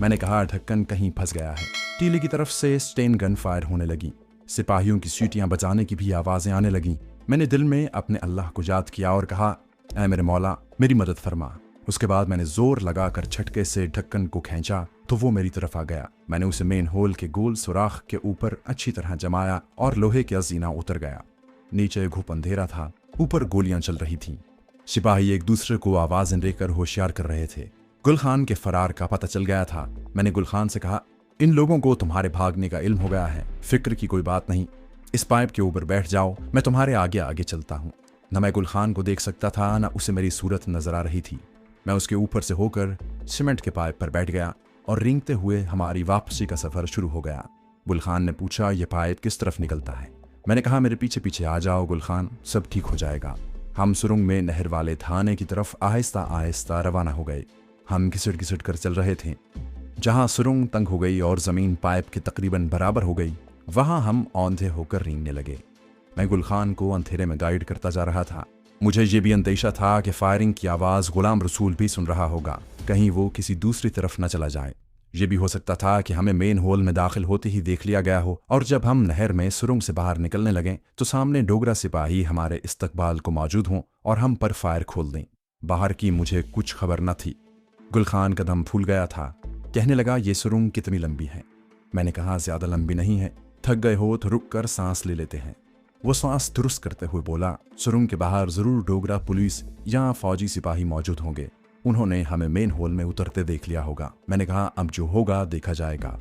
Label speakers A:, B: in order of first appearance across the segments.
A: मैंने कहा ढक्कन कहीं फंस गया है। टीले की तरफ से स्टेन गन फायर होने लगी। सिपाहियों की सीटियां बजाने की भी आवाजें आने लगीं। मैंने दिल में अपने अल्लाह को याद किया और कहा, ऐ मेरे मौला, मेरी मदद फरमा। उसके बाद मैंने जोर लगाकर झटके से ढक्कन को खींचा तो वो मेरी तरफ आ गया। मैंने उसे मेन होल के गोल सुराख के ऊपर अच्छी तरह जमाया और लोहे का जीना उतर गया। नीचे घुप अंधेरा था, ऊपर गोलियां चल रही थीं। सिपाही एक दूसरे को आवाजें देकर होशियार कर रहे थे। गुल खान के फरार का पता चल गया था। मैंने गुल खान से कहा, इन लोगों को तुम्हारे भागने का इल्म हो गया है, फिक्र की कोई बात नहीं। इस पाइप के ऊपर बैठ जाओ, मैं तुम्हारे आगे आगे चलता हूँ। न मैं गुल खान को देख सकता था, न उसे मेरी सूरत नजर आ रही थी। मैं उसके ऊपर से होकर सीमेंट के पाइप पर बैठ गया और रेंगते हुए हमारी वापसी का सफर शुरू हो गया। गुल खान ने पूछा, यह पाइप किस तरफ निकलता है? मैंने कहा, मेरे पीछे पीछे आ जाओ गुल खान, सब ठीक हो जाएगा। हम सुरंग में नहर वाले थाने की तरफ आहिस्ता आहिस्ता रवाना हो गए। हम घिसट घिसट कर चल रहे थे। जहां सुरंग तंग हो गई और जमीन पाइप के तकरीबन बराबर हो गई, वहां हम औंधे होकर रेंगने लगे। मैं गुल खान को अंधेरे में गाइड करता जा रहा था। मुझे ये भी अंदेशा था कि फायरिंग की आवाज गुलाम रसूल भी सुन रहा होगा, कहीं वो किसी दूसरी तरफ न चला जाए। ये भी हो सकता था कि हमें मेन होल में दाखिल होते ही देख लिया गया हो और जब हम नहर में सुरंग से बाहर निकलने लगे तो सामने डोगरा सिपाही हमारे इस्तकबाल को मौजूद हों और हम पर फायर खोल दें। बाहर की मुझे कुछ खबर न थी। गुल खान का दम फूल गया था। कहने लगा, ये सुरंग कितनी लंबी है? मैंने कहा, ज्यादा लंबी नहीं है, थक गए हो तो रुक कर सांस ले लेते हैं। वो सांस दुरुस्त करते हुए बोला, सुरंग के बाहर जरूर डोगरा पुलिस या फौजी सिपाही मौजूद होंगे, उन्होंने हमें मेन होल में उतरते देख लिया होगा। मैंने कहा, अब जो होगा देखा जाएगा,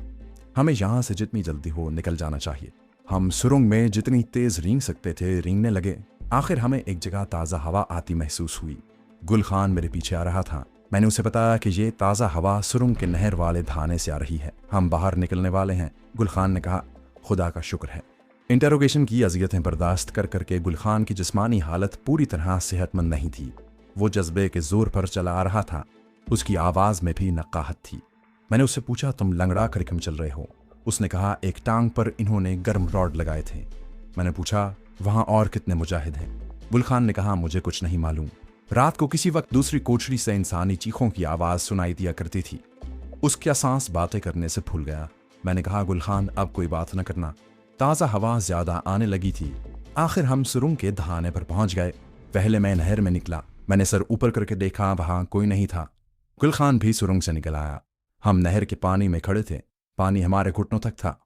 A: हमें यहाँ से जितनी जल्दी हो निकल जाना चाहिए। हम सुरंग में जितनी तेज रेंग सकते थे रेंगने लगे। आखिर हमें एक जगह ताज़ा हवा आती महसूस हुई। गुल खान मेरे पीछे आ रहा था। मैंने उसे बताया कि ये ताज़ा हवा सुरंग के नहर वाले थाने से आ रही है, हम बाहर निकलने वाले हैं। गुल खान ने कहा, खुदा का शुक्र है। इंटेरोगेशन की अजियतें बर्दाश्त कर करके गुल खान की जिस्मानी हालत पूरी तरह सेहतमंद नहीं थी। वो जज्बे के जोर पर चला आ रहा था। उसकी आवाज़ में भी नकाहत थी। मैंने उससे पूछा, तुम लंगड़ा कर क्यों चल रहे हो? उसने कहा, एक टांग पर इन्होंने गर्म रॉड लगाए थे। मैंने पूछा, वहाँ और कितने मुजाहिद हैं? गुल खान ने कहा, मुझे कुछ नहीं मालूम। रात को किसी वक्त दूसरी कोठरी से इंसानी चीखों की आवाज़ सुनाई दिया करती थी। उसका सांस बातें करने से फूल गया। मैंने कहा, गुल खान अब कोई बात न करना। ताज़ा हवा ज़्यादा आने लगी थी। आखिर हम सुरंग के दहाने पर पहुंच गए। पहले मैं नहर में निकला। मैंने सर ऊपर करके देखा, वहां कोई नहीं था। गुल खान भी सुरंग से निकल आया। हम नहर के पानी में खड़े थे। पानी हमारे घुटनों तक था।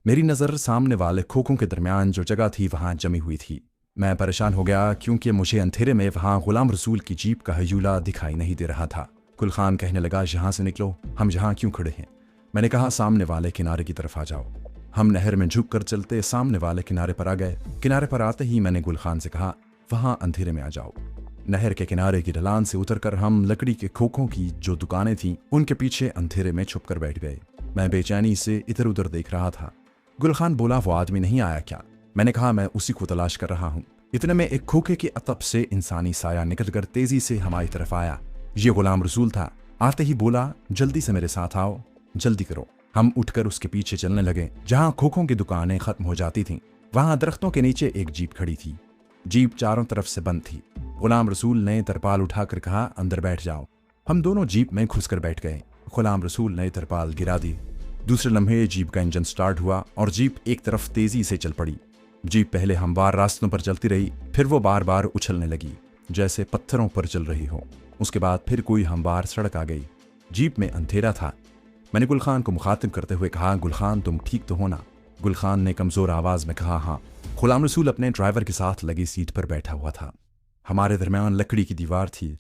A: मेरी नज़र सामने वाले खोखों के दरमियान जो जगह थी वहां जमी हुई थी। मैं परेशान हो गया क्योंकि मुझे अंधेरे में वहां गुलाम रसूल की जीप का हयूला दिखाई नहीं दे रहा था। गुल खान कहने लगा, यहाँ से निकलो, हम यहाँ क्यों खड़े हैं? मैंने कहा, सामने वाले किनारे की तरफ आ जाओ। हम नहर में झुक कर चलते सामने वाले किनारे पर आ गए। किनारे पर आते ही मैंने गुल खान से कहा, वहाँ अंधेरे में आ जाओ। नहर के किनारे की ढलान से उतरकर हम लकड़ी के खोखों की जो दुकानें थीं उनके पीछे अंधेरे में छुप कर बैठ गए। मैं बेचैनी से इधर उधर देख रहा था। गुल खान बोला, वो आदमी नहीं आया क्या? मैंने कहा, मैं उसी को तलाश कर रहा हूँ। इतने में एक खोखे के अतप से इंसानी साया निकलकर तेजी से हमारी तरफ आया। ये गुलाम रसूल था। आते ही बोला, जल्दी से मेरे साथ आओ, जल्दी करो। हम उठकर उसके पीछे चलने लगे। जहां खोखों की दुकानें खत्म हो जाती थीं वहां दरख्तों के नीचे एक जीप खड़ी थी। जीप चारों तरफ से बंद थी। गुलाम रसूल ने तरपाल उठाकर कहा, अंदर बैठ जाओ। हम दोनों जीप में घुसकर बैठ गए। गुलाम रसूल ने तरपाल गिरा दी। दूसरे लम्हे जीप का इंजन स्टार्ट हुआ और जीप एक तरफ तेजी से चल पड़ी। जीप पहले हमवार रास्तों पर चलती रही, फिर वो बार बार उछलने लगी जैसे पत्थरों पर चल रही हो। उसके बाद फिर कोई हमवार सड़क आ गई। जीप में अंधेरा था। मैंने गुल खान को मुखातिब करते हुए कहा, गुल खान तुम ठीक तो हो ना? गुल खान ने कमजोर आवाज में कहा, हाँ। गुलाम रसूल अपने ड्राइवर के साथ लगी सीट पर बैठा हुआ था। हमारे दरमियान लकड़ी की दीवार थी।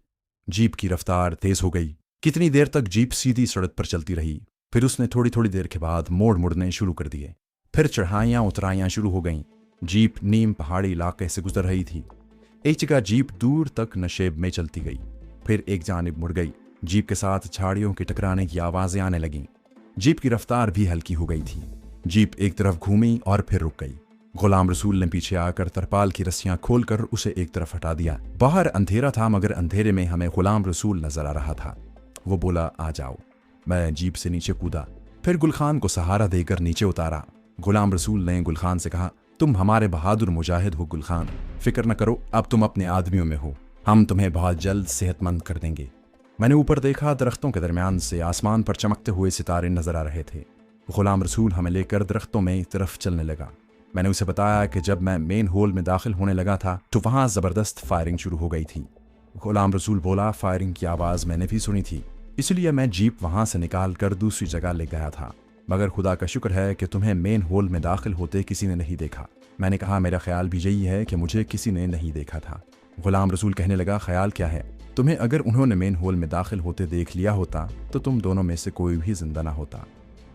A: जीप की रफ्तार तेज हो गई। कितनी देर तक जीप सीधी सड़क पर चलती रही, फिर उसने थोड़ी थोड़ी देर के बाद मोड़ मुड़ने शुरू कर दिए। फिर चढ़ाइयाँ उतराइयाँ शुरू हो गईं। जीप नीम पहाड़ी इलाके से गुजर रही थी। एक जगह जीप दूर तक नशेब में चलती गई, फिर एक जानिब मुड़ गई। जीप के साथ झाड़ियों के टकराने की आवाजें आने लगीं। जीप की रफ्तार भी हल्की हो गई थी। जीप एक तरफ घूमी और फिर रुक गई। गुलाम रसूल ने पीछे आकर तरपाल की रस्सियां खोलकर उसे एक तरफ हटा दिया। बाहर अंधेरा था मगर अंधेरे में हमें गुलाम रसूल नजर आ रहा था। वो बोला, आ जाओ। मैं जीप से नीचे कूदा, फिर गुल खान को सहारा देकर नीचे उतारा। गुलाम रसूल ने गुल खान से कहा, तुम हमारे बहादुर मुजाहिद हो गुल खान, फिक्र न करो, अब तुम अपने आदमियों में हो। हम तुम्हें बहुत जल्द सेहतमंद कर देंगे। मैंने ऊपर देखा, दरख्तों के दरमियान से आसमान पर चमकते हुए सितारे नजर आ रहे थे। गुलाम रसूल हमें लेकर दरख्तों में तरफ चलने लगा। मैंने उसे बताया कि जब मैं मेन होल में दाखिल होने लगा था तो वहाँ ज़बरदस्त फायरिंग शुरू हो गई थी। गुलाम रसूल बोला, फायरिंग की आवाज़ मैंने भी सुनी थी, इसलिए मैं जीप वहाँ से निकाल कर दूसरी जगह ले गया था, मगर खुदा का शुक्र है कि तुम्हें मेन होल में दाखिल होते किसी ने नहीं देखा। मैंने कहा, मेरा ख्याल भी यही है कि मुझे किसी ने नहीं देखा था। गुलाम रसूल कहने लगा, ख्याल क्या है? तुम्हें अगर उन्होंने मेन होल में दाखिल होते देख लिया होता तो तुम दोनों में से कोई भी जिंदा ना होता।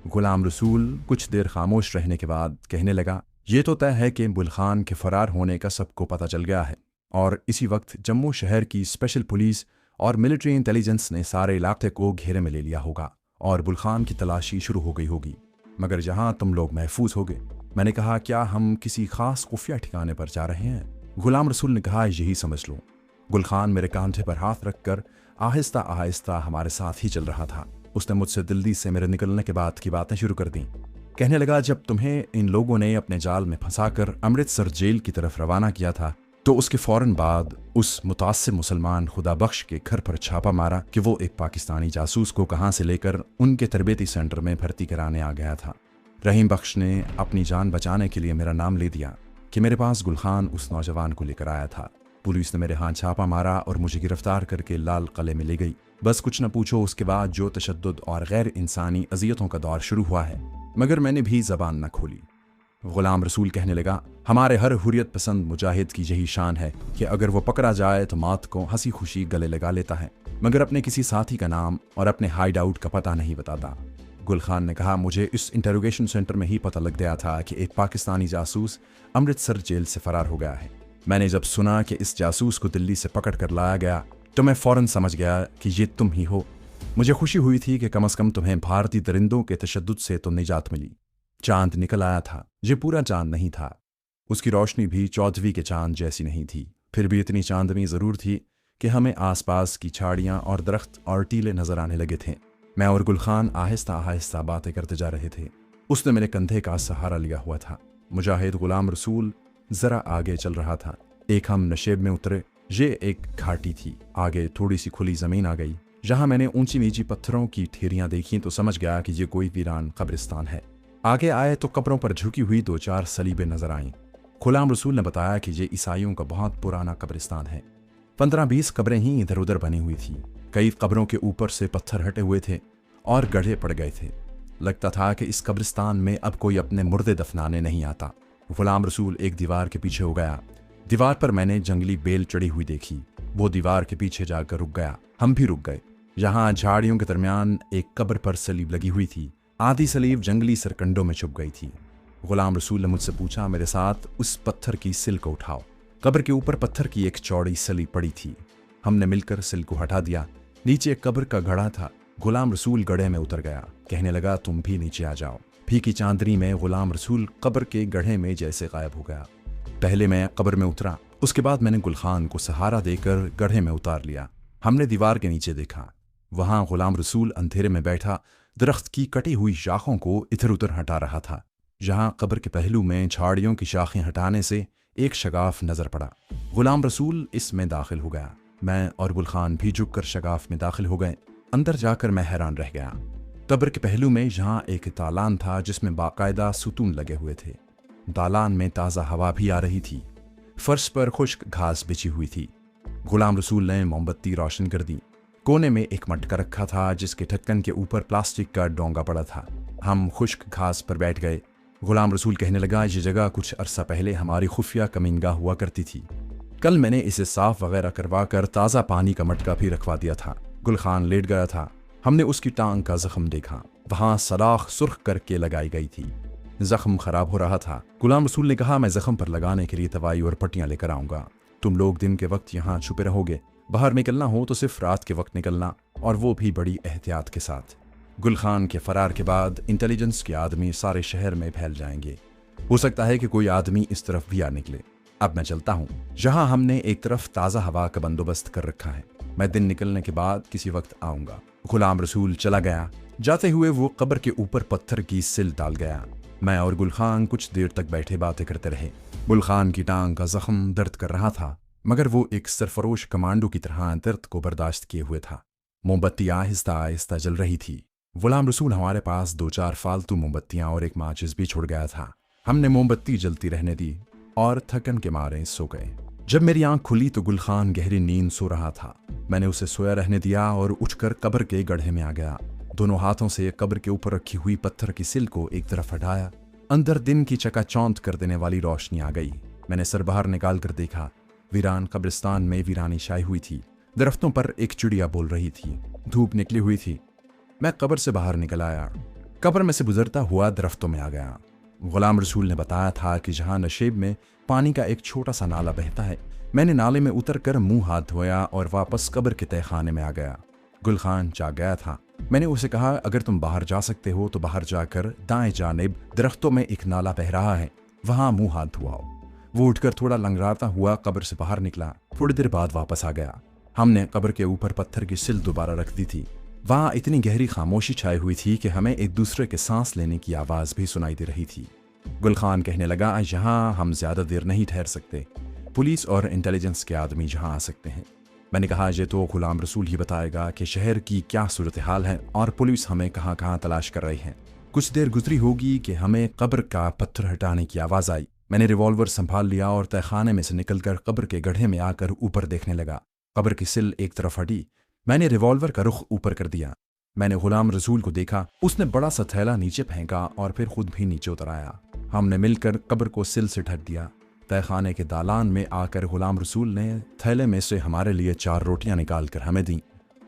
A: गुलाम रसूल कुछ देर खामोश रहने के बाद कहने लगा, ये तो तय है कि बुल खान के फरार होने का सबको पता चल गया है और इसी वक्त जम्मू शहर की स्पेशल पुलिस और मिलिट्री इंटेलिजेंस ने सारे इलाके को घेरे में ले लिया होगा और बुल खान की तलाशी शुरू हो गई होगी, मगर जहां तुम लोग महफूज होगे। मैंने कहा, क्या हम किसी खास खुफिया ठिकाने पर जा रहे हैं? गुलाम रसूल ने कहा, यही समझ लो। गुल खान मेरे कांधे पर हाथ रखकर आहिस्ता आहिस्ता हमारे साथ ही चल रहा था। उसने मुझसे जल्दी से मेरे निकलने के बाद की बातें शुरू कर दी। कहने लगा, जब तुम्हें इन लोगों ने अपने जाल में फंसाकर अमृतसर जेल की तरफ रवाना किया था तो उसके फौरन बाद उस मुतासिर मुसलमान खुदा बख्श के घर पर छापा मारा कि वो एक पाकिस्तानी जासूस को कहाँ से लेकर उनके तरबेती सेंटर में भर्ती कराने आ गया था। रहीम बख्श ने अपनी जान बचाने के लिए मेरा नाम ले दिया कि मेरे पास गुल खान उस नौजवान को लेकर आया था। पुलिस ने मेरे हाथ छापा मारा और मुझे गिरफ्तार करके लाल किले में ले गई। बस कुछ न पूछो, उसके बाद जो तशद्दुद और गैर इंसानी अजियतों का दौर शुरू हुआ है, मगर मैंने भी जबान न खोली। गुलाम रसूल कहने लगा, हमारे हर हुर्रियत पसंद मुजाहिद की यही शान है कि अगर वो पकड़ा जाए तो मौत को हंसी खुशी गले लगा लेता है, मगर अपने किसी साथी का नाम और अपने हाइड आउट का पता नहीं बताता। गुल खान ने कहा, मुझे इस इंटरोगेशन सेंटर में ही पता लग गया था कि एक पाकिस्तानी जासूस अमृतसर जेल से फरार हो गया है। मैंने जब सुना कि इस जासूस को दिल्ली से पकड़ कर लाया गया तो मैं फौरन समझ गया कि ये तुम ही हो। मुझे खुशी हुई थी कि कम से कम तुम्हें भारतीय दरिंदों के तशद्दुद से तो निजात मिली। चांद निकल आया था। ये पूरा चांद नहीं था, उसकी रोशनी भी चौदहवीं के चांद जैसी नहीं थी, फिर भी इतनी चांदनी ज़रूर थी कि हमें आसपास की झाड़ियाँ और दरख्त और टीले नजर आने लगे थे। मैं और गुल खान आहिस्ता आहिस्ता बातें करते जा रहे थे। उसने मेरे कंधे का सहारा लिया हुआ था। मुजाहिद गुलाम रसूल जरा आगे चल रहा था। एक हम नशेब में उतरे। ये एक घाटी थी। आगे थोड़ी सी खुली जमीन आ गई। जहां मैंने ऊंची नीची पत्थरों की ठेरियां देखी तो समझ गया कि ये कोई वीरान कब्रिस्तान है। आगे आए तो कब्रों पर झुकी हुई 2-4 सलीबें नजर आईं। गुलाम रसूल ने बताया कि ये ईसाइयों का बहुत पुराना कब्रिस्तान है। 15-20 कब्रें ही इधर उधर बनी हुई थी। कई कब्रों के ऊपर से पत्थर हटे हुए थे और गड्ढे पड़ गए थे। लगता था कि इस कब्रिस्तान में अब कोई अपने मुर्दे दफनाने नहीं आता। गुलाम रसूल एक दीवार के पीछे हो गया। दीवार पर मैंने जंगली बेल चढ़ी हुई देखी। वो दीवार के पीछे जाकर रुक गया। हम भी रुक गए। यहाँ झाड़ियों के दरमियान एक कब्र पर सलीब लगी हुई थी। आधी सलीब जंगली सरकंडों में छुप गई थी। गुलाम रसूल ने मुझसे पूछा, मेरे साथ उस पत्थर की सिल को उठाओ। कब्र के ऊपर पत्थर की एक चौड़ी सलीब पड़ी थी। हमने मिलकर सिल को हटा दिया। नीचे कब्र का गड़ा था। गुलाम रसूल गड्ढे में उतर गया। कहने लगा, तुम भी नीचे आ जाओ। फीकी चांदनी में गुलाम रसूल कब्र के गड्ढे में जैसे गायब हो गया। पहले मैं कब्र में उतरा, उसके बाद मैंने गुल खान को सहारा देकर गड्ढे में उतार लिया। हमने दीवार के नीचे देखा। वहां गुलाम रसूल अंधेरे में बैठा दरख्त की कटी हुई शाखों को इधर उधर हटा रहा था। जहां कब्र के पहलू में झाड़ियों की शाखें हटाने से एक शगाफ नजर पड़ा। गुलाम रसूल इसमें दाखिल हो गया। मैं और गुल खान भी झुककर शगाफ में दाखिल हो गए। अंदर जाकर मैं हैरान रह गया। कब्र के पहलू में यहाँ एक दालान था जिसमें बाकायदा सुतून लगे हुए थे। दालान में ताज़ा हवा भी आ रही थी। फर्श पर खुश्क घास बिछी हुई थी। गुलाम रसूल ने मोमबत्ती रोशन कर दी। कोने में एक मटका रखा था जिसके ढक्कन के ऊपर प्लास्टिक का डोंगा पड़ा था। हम खुश्क घास पर बैठ गए। गुलाम रसूल कहने लगा, ये जगह कुछ अरसा पहले हमारी खुफिया कमीनगाह हुआ करती थी। कल मैंने इसे साफ वगैरह करवा कर ताज़ा पानी का मटका भी रखवा दिया था। गुल खान लेट गया था। हमने उसकी टांग का जख्म देखा। वहां सलाख सुर्ख करके लगाई गई थी। जख्म खराब हो रहा था। गुलाम रसूल ने कहा, मैं जख्म पर लगाने के लिए दवाई और पट्टियां लेकर आऊंगा। तुम लोग दिन के वक्त यहाँ छुपे रहोगे। बाहर निकलना हो तो सिर्फ रात के वक्त निकलना, और वो भी बड़ी एहतियात के साथ। गुल खान के फरार के बाद इंटेलिजेंस के आदमी सारे शहर में फैल जाएंगे। हो सकता है कि कोई आदमी इस तरफ भी आ निकले। अब मैं चलता हूँ। जहाँ हमने एक तरफ ताज़ा हवा का बंदोबस्त कर रखा है। मैं दिन निकलने के बाद किसी वक्त आऊँगा। गुलाम रसूल चला गया। जाते हुए वो कब्र के ऊपर पत्थर की सिल डाल गया। मैं और गुल खान कुछ देर तक बैठे बातें करते रहे। गुल खान की टांग का जख्म दर्द कर रहा था, मगर वो एक सरफरोश कमांडो की तरह दर्द को बर्दाश्त किए हुए था। मोमबत्ती आहिस्ता आहिस्ता जल रही थी। गुलाम रसूल हमारे पास 2-4 फालतू मोमबत्तियां और एक माचिस भी छोड़ गया था। हमने मोमबत्ती जलती रहने दी और थकन के मारे सो गए। जब मेरी आंख खुली तो गुल खान गहरी नींद सो रहा था। मैंने उसे सोया रहने दिया और उठकर कब्र के गड्ढे में आ गया। दोनों हाथों से कब्र के ऊपर रखी हुई पत्थर की सिल को एक तरफ हटाया। अंदर दिन की चकाचौंध कर देने वाली रोशनी आ गई। मैंने सर बाहर निकाल कर देखा। वीरान कब्रिस्तान में वीरानी छाई हुई थी। दरख्तों पर एक चिड़िया बोल रही थी। धूप निकली हुई थी। मैं कब्र से बाहर निकल आया। कब्र में से गुजरता हुआ दरख्तों में आ गया। गुलाम रसूल ने बताया था कि जहां नशेब में पानी का एक छोटा सा नाला बहता है। मैंने नाले में उतरकर मुंह हाथ धोया और वापस कब्र के तहखाने में आ गया। गुल खान जाग गया था। मैंने उसे कहा, अगर तुम बाहर जा सकते हो तो बाहर जाकर दाएं जानिब दरख्तों में एक नाला बह रहा है, वहां मुंह हाथ धुआओ। वो उठकर थोड़ा लंगड़ाता हुआ कब्र से बाहर निकला। थोड़ी देर बाद वापस आ गया। हमने कब्र के ऊपर पत्थर की सिल दोबारा रख दी थी। वहां इतनी गहरी खामोशी छाई हुई थी कि हमें एक दूसरे के सांस लेने की आवाज भी सुनाई दे रही थी। गुल खान कहने लगा, यहाँ हम ज्यादा देर नहीं ठहर सकते। पुलिस और इंटेलिजेंस के आदमी जहाँ आ सकते हैं। मैंने कहा, ये तो गुलाम रसूल ही बताएगा कि शहर की क्या सूरत हाल है और पुलिस हमें कहाँ कहाँ तलाश कर रही है। कुछ देर गुजरी होगी कि हमें कब्र का पत्थर हटाने की आवाज़ आई। मैंने रिवॉल्वर संभाल लिया और तहखाने में से निकलकर कब्र के गड्ढे में आकर ऊपर देखने लगा। कब्र की सिल एक तरफ हटी। मैंने रिवॉल्वर का रुख ऊपर कर दिया। मैंने गुलाम रसूल को देखा। उसने बड़ा सा थैला नीचे फेंका और फिर खुद भी नीचे उतर आया। हमने मिलकर कब्र को सिल से ढक दिया। तहखाने के दालान में आकर गुलाम रसूल ने थैले में से हमारे लिए 4 रोटियां निकालकर हमें दी।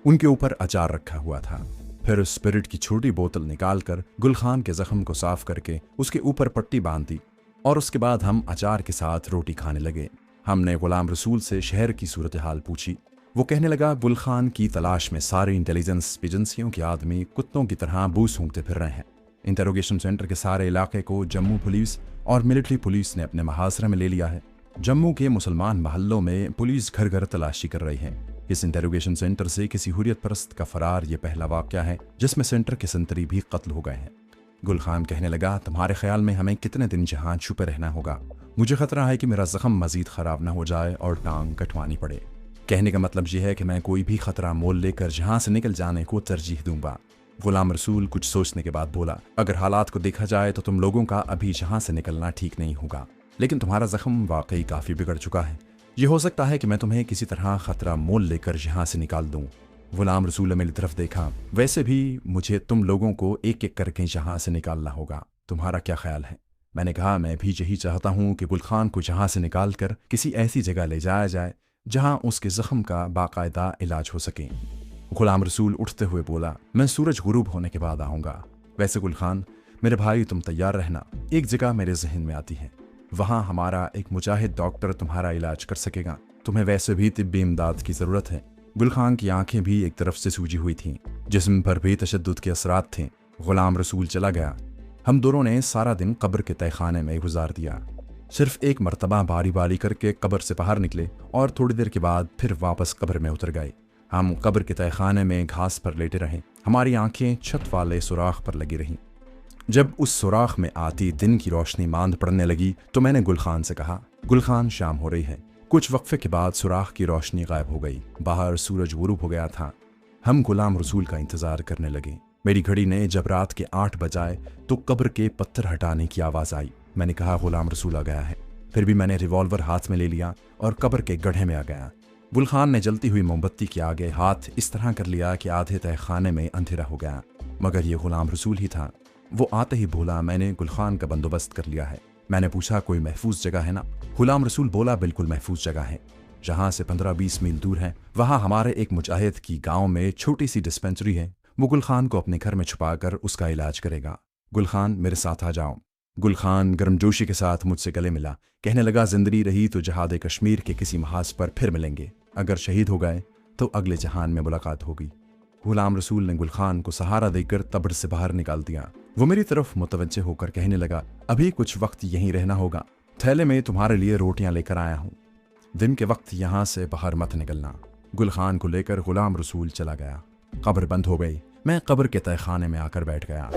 A: उनके ऊपर अचार रखा हुआ था। फिर स्पिरिट की छोटी बोतल निकालकर गुल खान के जख्म को साफ करके उसके ऊपर पट्टी बांध दी और उसके बाद हम अचार के साथ रोटी खाने लगे। हमने गुलाम रसूल से शहर की सूरत हाल पूछी। वो कहने लगा, गुल खान की तलाश में सारी इंटेलिजेंस एजेंसियों के आदमी कुत्तों की तरह बू सूंघते फिर रहे हैं। इंटरोगेशन सेंटर के सारे इलाके को जम्मू पुलिस और मिलिट्री पुलिस ने अपने महासरे में ले लिया है। जम्मू के मुसलमान महल्लों में पुलिस घर घर तलाशी कर रही है। इस इंटरोगेशन सेंटर से किसी हुर्रियत परस्त का फरार ये पहला वाक़या है जिसमें सेंटर के संतरी भी कत्ल हो गए हैं। गुल खान कहने लगा, तुम्हारे ख्याल में हमें कितने दिन जहां छुपे रहना होगा? मुझे खतरा है कि मेरा जख्म मजीद ख़राब ना हो जाए और टांग कटवानी पड़े। कहने का मतलब यह है कि मैं कोई भी खतरा मोल लेकर जहां से निकल जाने को तरजीह दूंगा। गुलाम रसूल कुछ सोचने के बाद बोला, अगर हालात को देखा जाए तो तुम लोगों का अभी जहां से निकलना ठीक नहीं होगा, लेकिन तुम्हारा जख्म वाकई काफ़ी बिगड़ चुका है। ये हो सकता है कि मैं तुम्हें किसी तरह खतरा मोल लेकर यहाँ से निकाल दूँ। गुलाम रसूल ने मेरी तरफ देखा। वैसे भी मुझे तुम लोगों को एक एक करके यहाँ से निकालना होगा। तुम्हारा क्या ख्याल है? मैंने कहा, मैं भी यही चाहता हूँ कि गुल खान को यहाँ से निकाल कर किसी ऐसी जगह ले जाया जाए जहाँ उसके जख्म का बाकायदा इलाज हो सके। गुलाम रसूल उठते हुए बोला, मैं सूरज गुरूब होने के बाद आऊँगा। वैसे गुल खान, मेरे भाई तुम तैयार रहना। एक जगह मेरे जहन में आती है, वहाँ हमारा एक मुजाहिद डॉक्टर तुम्हारा इलाज कर सकेगा। तुम्हें वैसे भी तिब्बी इमदाद की ज़रूरत है। गुल खान की आंखें भी एक तरफ से सूजी हुई थीं, जिस्म पर भी तशद्दुद के असरात थे। गुलाम रसूल चला गया। हम दोनों ने सारा दिन कब्र के तहखाने में गुजार दिया। सिर्फ एक मरतबा बारी बारी करके कब्र से बाहर निकले और थोड़ी देर के बाद फिर वापस कब्र में उतर गए। हम कब्र के तहखाने में घास पर लेटे रहे। हमारी आंखें छत वाले सुराख पर लगी रहीं। जब उस सुराख में आती दिन की रोशनी मांद पड़ने लगी तो मैंने गुल खान से कहा, गुल खान, शाम हो रही है। कुछ वक्फे के बाद सुराख की रोशनी गायब हो गई। बाहर सूरज गुरूब हो गया था। हम गुलाम रसूल का इंतजार करने लगे। मेरी घड़ी ने जब रात के 8 बजाए तो कब्र के पत्थर हटाने की आवाज़ आई। मैंने कहा, गुलाम रसूल आ गया है। फिर भी मैंने रिवॉल्वर हाथ में ले लिया और कब्र के गड्ढे में आ गया। गुल खान ने जलती हुई मोमबत्ती के आगे हाथ इस तरह कर लिया कि आधे तहखाने में अंधेरा हो गया, मगर ये गुलाम रसूल ही था। वो आते ही बोला, मैंने गुल खान का बंदोबस्त कर लिया है। मैंने पूछा, कोई महफूज जगह है ना? गुलाम रसूल बोला, बिल्कुल महफूज जगह है। जहाँ से 15-20 मील दूर है, वहाँ हमारे एक मुजाहिद की गाँव में छोटी सी डिस्पेंसरी है। वो गुल खान को अपने घर में छुपाकर उसका इलाज करेगा। गुल खान, मेरे साथ आ जाओ। गुल खान गर्मजोशी के साथ मुझसे गले मिला। कहने लगा, जिंदगी रही तो जहाद कश्मीर के किसी महाज पर फिर मिलेंगे। अगर शहीद हो गए तो अगले जहान में मुलाकात होगी। गुलाम रसूल ने गुल खान को सहारा देकर कब्र से बाहर निकाल दिया। वो मेरी तरफ मुतवज्जे होकर कहने लगा, अभी कुछ वक्त यहीं रहना होगा। थैले में तुम्हारे लिए रोटियां लेकर आया हूँ। दिन के वक्त यहाँ से बाहर मत निकलना। गुल खान को लेकर गुलाम रसूल चला गया। कब्र बंद हो गई। मैं कब्र के तहखाने में आकर बैठ गया।